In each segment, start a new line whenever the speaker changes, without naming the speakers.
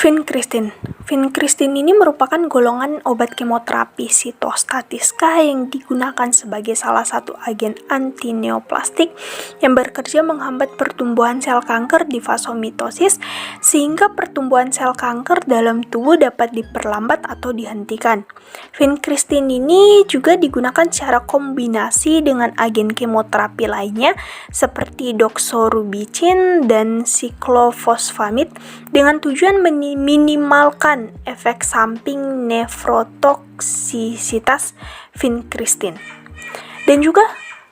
Vincristin. Vincristin ini merupakan golongan obat kemoterapi sitostatika yang digunakan sebagai salah satu agen antineoplastik yang bekerja menghambat pertumbuhan sel kanker di fasomitosis sehingga pertumbuhan sel kanker dalam tubuh dapat diperlambat atau dihentikan. Vincristin ini juga digunakan secara kombinasi dengan agen kemoterapi lainnya seperti doxorubicin dan siklofosfamid dengan tujuan minimalkan efek samping nefrotoksisitas vincristin. Dan juga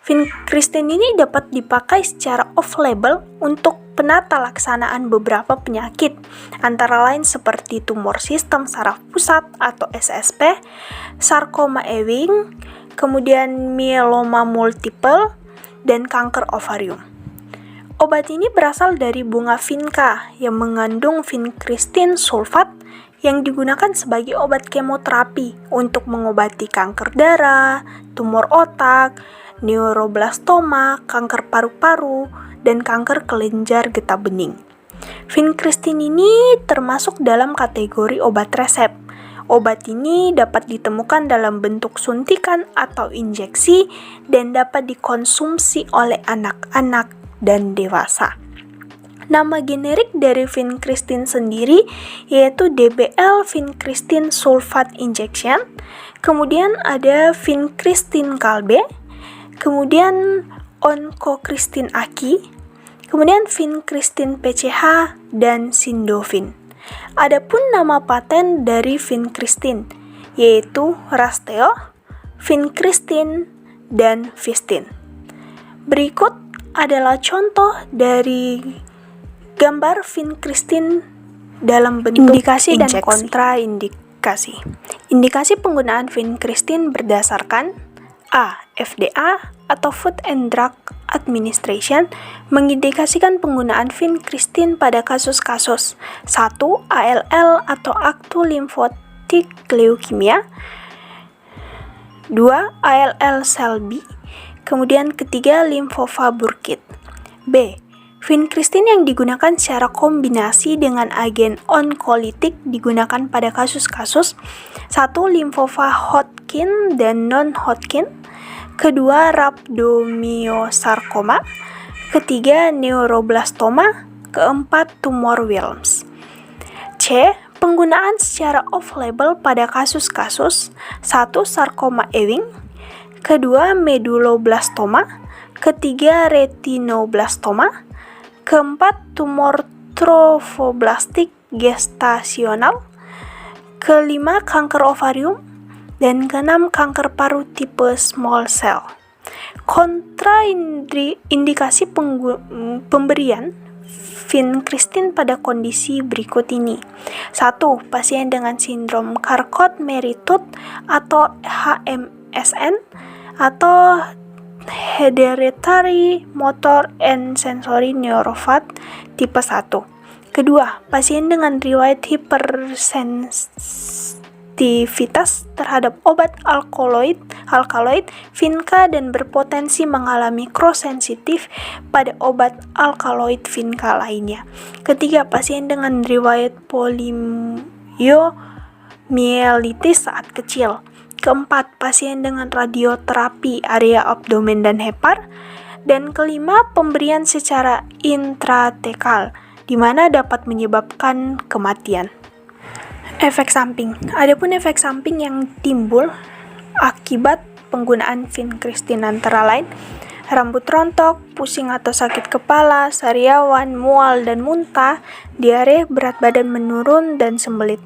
vincristin ini dapat dipakai secara off-label untuk penata laksanaan beberapa penyakit, antara lain seperti tumor sistem saraf pusat atau SSP, sarkoma Ewing, kemudian mieloma multiple, dan kanker ovarium. Obat ini berasal dari bunga vinca yang mengandung vincristin sulfat yang digunakan sebagai obat kemoterapi untuk mengobati kanker darah, tumor otak, neuroblastoma, kanker paru-paru, dan kanker kelenjar getah bening. Vincristin ini termasuk dalam kategori obat resep. Obat ini dapat ditemukan dalam bentuk suntikan atau injeksi dan dapat dikonsumsi oleh anak-anak dan dewasa. Nama generik dari vincristin sendiri yaitu DBL vincristin sulfate injection, kemudian ada vincristin kalbe, kemudian oncocristin aki, kemudian vincristin PCH, dan sindovin. Adapun nama paten dari vincristin yaitu Rasteo, vincristin, dan Vistin. Berikut adalah contoh dari gambar vincristin dalam bentuk indikasi dan kontraindikasi. Indikasi penggunaan vincristin berdasarkan A. FDA atau Food and Drug Administration mengindikasikan penggunaan vincristin pada kasus-kasus 1. ALL atau akut limfotik leukemia, 2. ALL sel B, kemudian ketiga limfofa Burkitt. B. Vincristin yang digunakan secara kombinasi dengan agen onkolitik digunakan pada kasus-kasus 1. Limfofa Hodgkin dan non-Hodgkin, kedua rhabdomyosarcoma, ketiga neuroblastoma, keempat tumor Wilms. C. Penggunaan secara off-label pada kasus-kasus 1. Sarkoma Ewing, kedua medulloblastoma, ketiga retinoblastoma, keempat tumor trophoblastik gestasional, kelima kanker ovarium, dan keenam kanker paru tipe small cell. Kontraindikasi pemberian vincristin pada kondisi berikut ini. 1. Pasien dengan sindrom Charcot-Marie-Tooth atau HMSN atau Hereditary Motor and Sensory Neuropathy tipe 1. Kedua, pasien dengan riwayat hipersensitivitas terhadap obat alkaloid vinca dan berpotensi mengalami cross-sensitif pada obat alkaloid vinca lainnya. Ketiga, pasien dengan riwayat poliomyelitis saat kecil. Keempat, pasien dengan radioterapi area abdomen dan hepar. Dan kelima, pemberian secara intratekal, di mana dapat menyebabkan kematian. Efek samping. Adapun efek samping yang timbul akibat penggunaan vincristin antara lain rambut rontok, pusing atau sakit kepala, sariawan, mual dan muntah, diare, berat badan menurun, dan sembelit.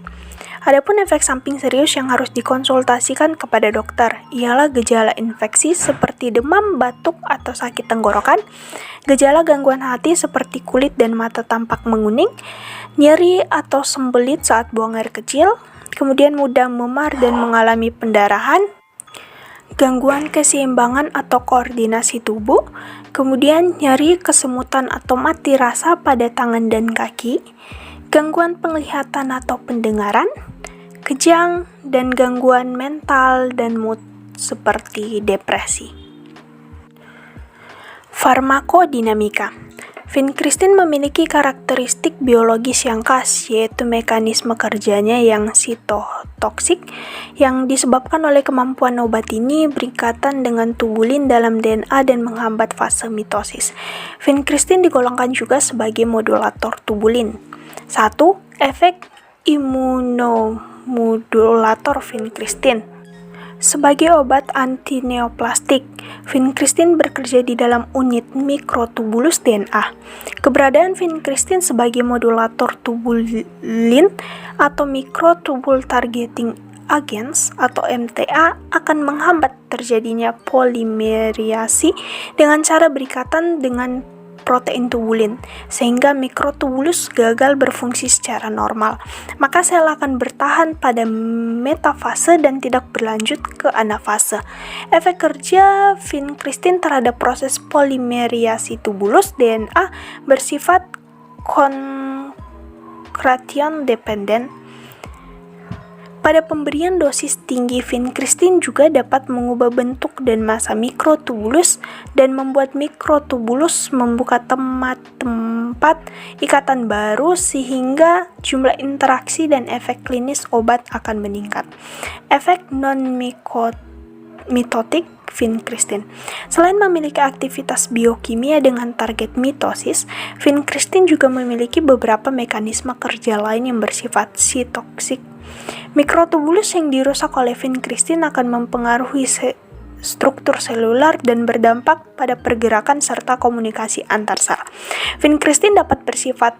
Adapun efek samping serius yang harus dikonsultasikan kepada dokter ialah gejala infeksi seperti demam, batuk, atau sakit tenggorokan, gejala gangguan hati seperti kulit dan mata tampak menguning, nyeri atau sembelit saat buang air kecil, kemudian mudah memar dan mengalami pendarahan, gangguan keseimbangan atau koordinasi tubuh, kemudian nyeri, kesemutan atau mati rasa pada tangan dan kaki, gangguan penglihatan atau pendengaran, kejang, dan gangguan mental dan mood seperti depresi. Farmakodinamika. Vincristine memiliki karakteristik biologis yang khas, yaitu mekanisme kerjanya yang sitotoksik, yang disebabkan oleh kemampuan obat ini berikatan dengan tubulin dalam DNA dan menghambat fase mitosis. Vincristine digolongkan juga sebagai modulator tubulin. 1. Efek imunomodulator vincristine. Sebagai obat antineoplastik, vincristine bekerja di dalam unit mikrotubulus DNA. Keberadaan vincristine sebagai modulator tubulin atau microtubule targeting agents atau MTA akan menghambat terjadinya polimerisasi dengan cara berikatan dengan protein tubulin, sehingga mikrotubulus gagal berfungsi secara normal. Maka sel akan bertahan pada metafase dan tidak berlanjut ke anafase. Efek kerja vincristine terhadap proses polimerisasi tubulus DNA bersifat concentration dependent. Pada pemberian dosis tinggi, vincristine juga dapat mengubah bentuk dan massa mikrotubulus dan membuat mikrotubulus membuka tempat ikatan baru sehingga jumlah interaksi dan efek klinis obat akan meningkat. Efek non-mitotik vincristine. Selain memiliki aktivitas biokimia dengan target mitosis, vincristine juga memiliki beberapa mekanisme kerja lain yang bersifat sitotoksik. Mikrotubulus yang dirusak oleh vincristine akan mempengaruhi struktur selular dan berdampak pada pergerakan serta komunikasi antar sel. Vincristine dapat bersifat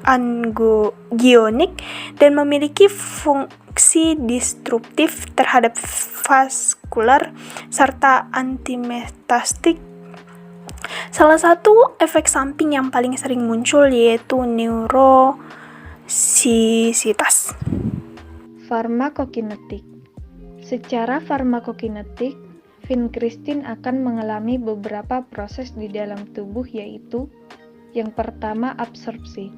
angiogenic dan memiliki fungsi disruptif terhadap vaskular serta antimetastik. Salah satu efek samping yang paling sering muncul yaitu neurosisitas.
Farmakokinetik. Secara farmakokinetik, vincristine akan mengalami beberapa proses di dalam tubuh, yaitu yang pertama, absorpsi.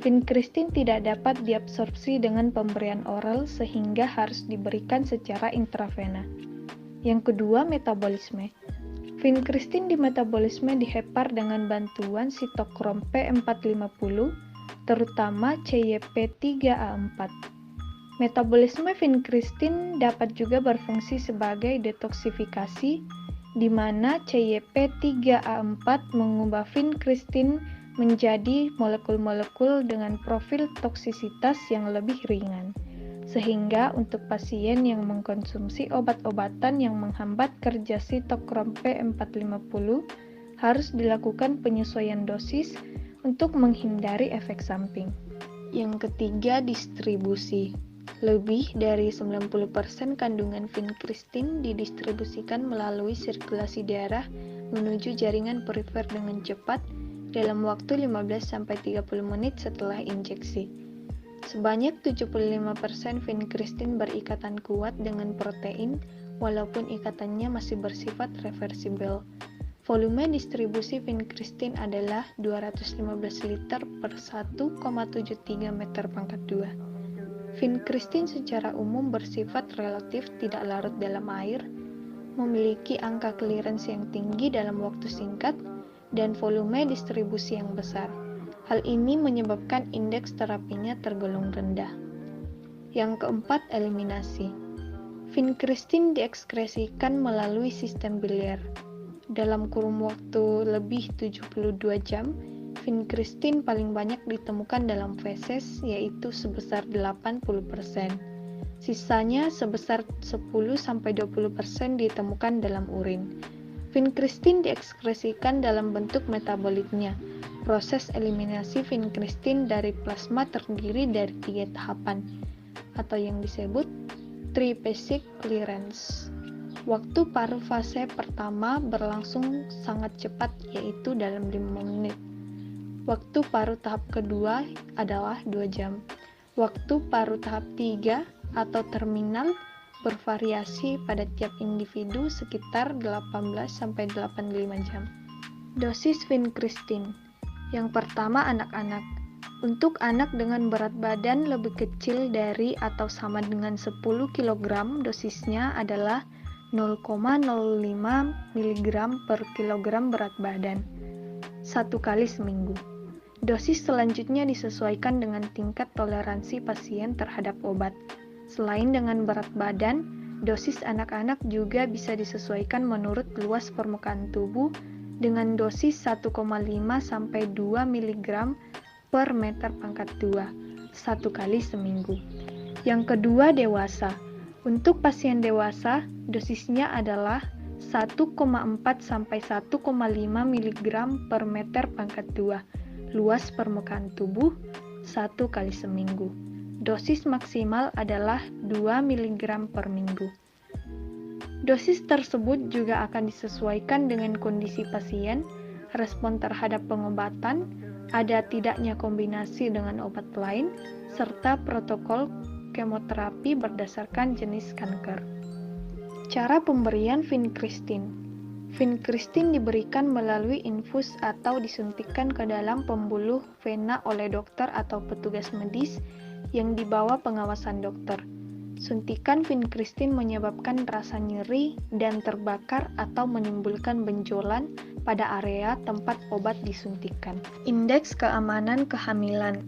Vincristine tidak dapat diabsorpsi dengan pemberian oral sehingga harus diberikan secara intravena. Yang kedua, metabolisme. Vincristine di metabolisme di hepar dengan bantuan sitokrom P450, terutama CYP3A4. Metabolisme vincristine dapat juga berfungsi sebagai detoksifikasi, di mana CYP3A4 mengubah vincristine menjadi molekul-molekul dengan profil toksisitas yang lebih ringan, sehingga untuk pasien yang mengkonsumsi obat-obatan yang menghambat kerja sitokrom P450 harus dilakukan penyesuaian dosis untuk menghindari efek samping. Yang ketiga, distribusi. Lebih dari 90% kandungan vincristine didistribusikan melalui sirkulasi darah menuju jaringan perifer dengan cepat dalam waktu 15-30 menit setelah injeksi. Sebanyak 75% vincristine berikatan kuat dengan protein, walaupun ikatannya masih bersifat reversibel. Volume distribusi vincristine adalah 215 liter per 1,73 meter pangkat 2. Vincristine secara umum bersifat relatif tidak larut dalam air, memiliki angka clearance yang tinggi dalam waktu singkat, dan volume distribusi yang besar. Hal ini menyebabkan indeks terapinya tergolong rendah. Yang keempat, eliminasi. Vincristine diekskresikan melalui sistem biliar. Dalam kurun waktu lebih 72 jam, vincristine paling banyak ditemukan dalam feses, yaitu sebesar 80%. Sisanya sebesar 10-20% ditemukan dalam urin. Vincristine diekskresikan dalam bentuk metabolitnya. Proses eliminasi vincristine dari plasma terdiri dari 3 tahapan, atau yang disebut triphasic clearance. Waktu paruh fase pertama berlangsung sangat cepat, yaitu dalam 5 menit. Waktu paruh tahap kedua adalah 2 jam. Waktu paruh tahap 3 atau terminal bervariasi pada tiap individu sekitar 18-85 jam. Dosis vincristine. Yang pertama, anak-anak. Untuk anak dengan berat badan lebih kecil dari atau sama dengan 10 kg, dosisnya adalah 0,05 mg per kilogram berat badan. 1 kali seminggu. Dosis selanjutnya disesuaikan dengan tingkat toleransi pasien terhadap obat. Selain dengan berat badan, dosis anak-anak juga bisa disesuaikan menurut luas permukaan tubuh dengan dosis 1,5 sampai 2 mg per meter pangkat 2, 1 kali seminggu. Yang kedua, dewasa. Untuk pasien dewasa, dosisnya adalah 1,4 sampai 1,5 mg per meter pangkat 2, luas permukaan tubuh, 1 kali seminggu. Dosis maksimal adalah 2 mg per minggu. Dosis tersebut juga akan disesuaikan dengan kondisi pasien, respon terhadap pengobatan, ada tidaknya kombinasi dengan obat lain, serta protokol kemoterapi berdasarkan jenis kanker. Cara pemberian vinkristin. Vinkristin diberikan melalui infus atau disuntikkan ke dalam pembuluh vena oleh dokter atau petugas medis yang di bawah pengawasan dokter. Suntikan vinkristin menyebabkan rasa nyeri dan terbakar atau menimbulkan benjolan pada area tempat obat disuntikan. Indeks keamanan kehamilan.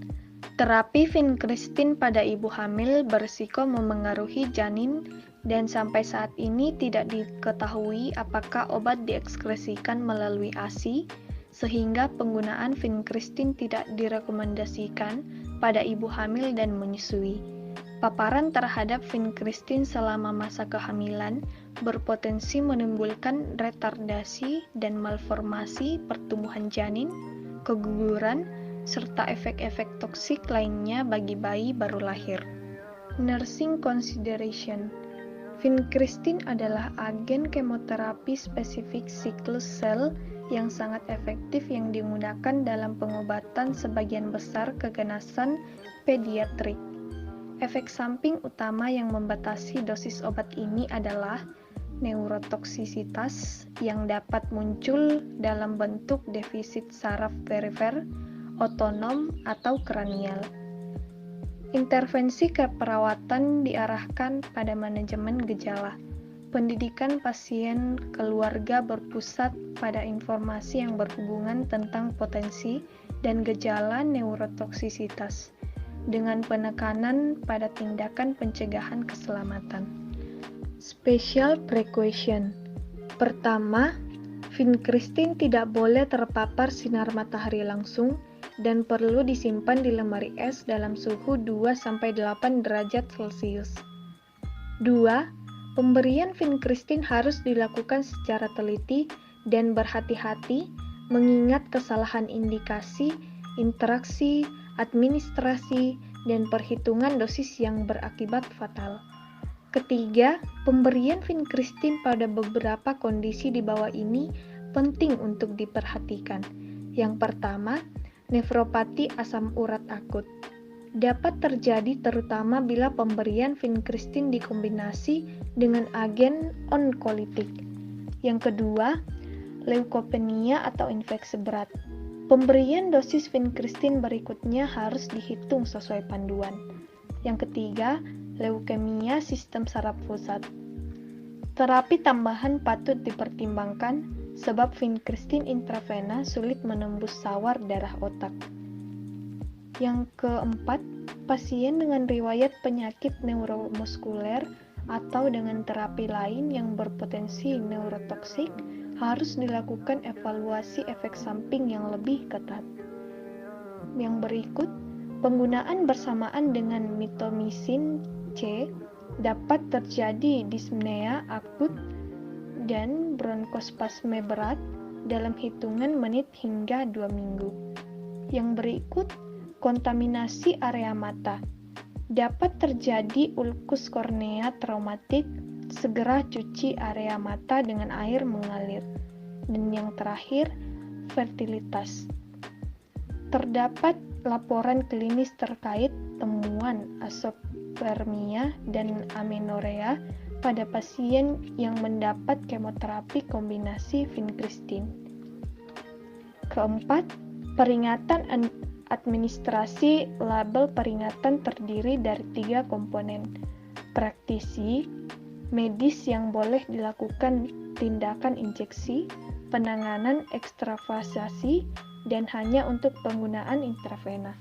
Terapi vinkristin pada ibu hamil berisiko memengaruhi janin dan sampai saat ini tidak diketahui apakah obat diekskresikan melalui ASI sehingga penggunaan vinkristin tidak direkomendasikan pada ibu hamil dan menyusui. Paparan terhadap vinkristin selama masa kehamilan berpotensi menimbulkan retardasi dan malformasi pertumbuhan janin, keguguran, serta efek-efek toksik lainnya bagi bayi baru lahir. Nursing consideration. Vinkristin adalah agen kemoterapi spesifik siklus sel yang sangat efektif yang digunakan dalam pengobatan sebagian besar keganasan pediatrik. Efek samping utama yang membatasi dosis obat ini adalah neurotoksisitas yang dapat muncul dalam bentuk defisit saraf perifer, otonom, atau kranial. Intervensi keperawatan diarahkan pada manajemen gejala. Pendidikan pasien keluarga berpusat pada informasi yang berhubungan tentang potensi dan gejala neurotoksisitas, dengan penekanan pada tindakan pencegahan keselamatan. Special precaution. Pertama, vinkristin tidak boleh terpapar sinar matahari langsung dan perlu disimpan di lemari es dalam suhu 2-8 derajat Celcius. 2. Pemberian vinkristin harus dilakukan secara teliti dan berhati-hati mengingat kesalahan indikasi, interaksi, administrasi, dan perhitungan dosis yang berakibat fatal. Ketiga, pemberian vinkristin pada beberapa kondisi di bawah ini penting untuk diperhatikan. Yang pertama, nefropati asam urat akut. Dapat terjadi terutama bila pemberian vinkristin dikombinasi dengan agen onkolitik. Yang kedua, leukopenia atau infeksi berat. Pemberian dosis vinkristin berikutnya harus dihitung sesuai panduan. Yang ketiga, leukemia sistem saraf pusat. Terapi tambahan patut dipertimbangkan sebab vinkristin intravena sulit menembus sawar darah otak. Yang keempat, pasien dengan riwayat penyakit neuromuskuler atau dengan terapi lain yang berpotensi neurotoksik harus dilakukan evaluasi efek samping yang lebih ketat. Yang berikut, penggunaan bersamaan dengan mitomycin C dapat terjadi dispnea akut dan bronkospasme berat dalam hitungan menit hingga 2 minggu. Yang berikut, kontaminasi area mata. Dapat terjadi ulkus kornea traumatik, segera cuci area mata dengan air mengalir. Dan yang terakhir, fertilitas. Terdapat laporan klinis terkait temuan azoospermia dan amenorea pada pasien yang mendapat kemoterapi kombinasi vinkristin. Keempat, peringatan administrasi. Label peringatan terdiri dari 3 komponen. Praktisi, medis yang boleh dilakukan tindakan injeksi, penanganan ekstravasasi dan hanya untuk penggunaan intravena.